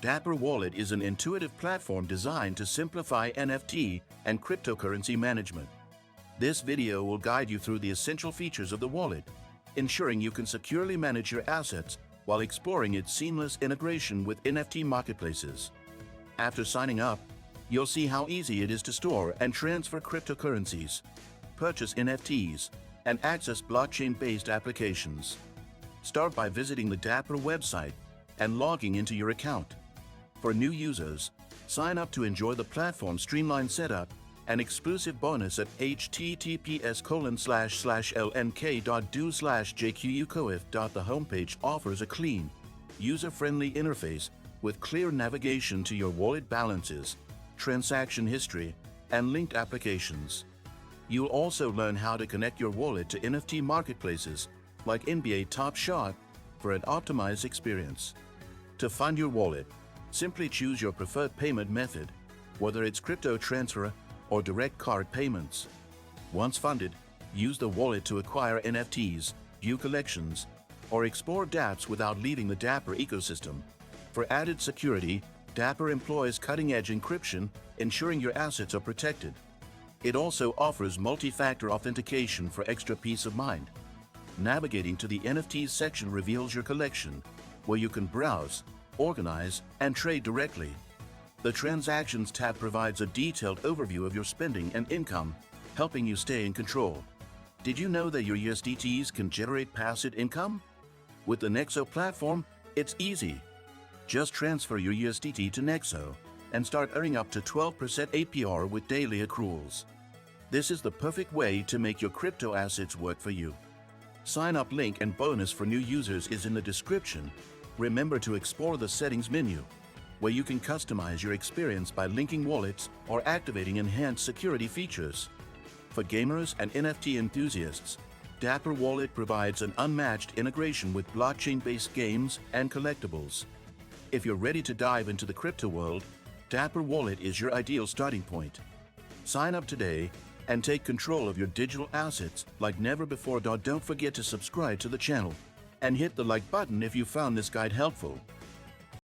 Dapper Wallet is an intuitive platform designed to simplify NFT and cryptocurrency management. This video will guide you through the essential features of the wallet, ensuring you can securely manage your assets while exploring its seamless integration with NFT marketplaces. After signing up, you'll see how easy it is to store and transfer cryptocurrencies, purchase NFTs, and access blockchain-based applications. Start by visiting the Dapper website and logging into your account. For new users, sign up to enjoy the platform's streamlined setup and exclusive bonus at https://lnk.do/jqucoif. The homepage offers a clean, user-friendly interface with clear navigation to your wallet balances, transaction history, and linked applications. You'll also learn how to connect your wallet to NFT marketplaces like NBA Top Shot for an optimized experience. To fund your wallet, simply choose your preferred payment method, whether it's crypto transfer or direct card payments. Once funded, use the wallet to acquire NFTs, view collections, or explore dApps without leaving the Dapper ecosystem. For added security, Dapper employs cutting-edge encryption, ensuring your assets are protected. It also offers multi-factor authentication for extra peace of mind. Navigating to the NFTs section reveals your collection, where you can browse, organize, and trade directly. The Transactions tab provides a detailed overview of your spending and income, helping you stay in control. Did you know that your USDTs can generate passive income? With the Nexo platform, it's easy. Just transfer your USDT to Nexo and start earning up to 12% APR with daily accruals. This is the perfect way to make your crypto assets work for you. Sign up link and bonus for new users is in the description. Remember to explore the settings menu, where you can customize your experience by linking wallets or activating enhanced security features. For gamers and NFT enthusiasts, Dapper Wallet provides an unmatched integration with blockchain-based games and collectibles. If you're ready to dive into the crypto world, Dapper Wallet is your ideal starting point. Sign up today and take control of your digital assets like never before. Don't forget to subscribe to the channel and hit the like button if you found this guide helpful.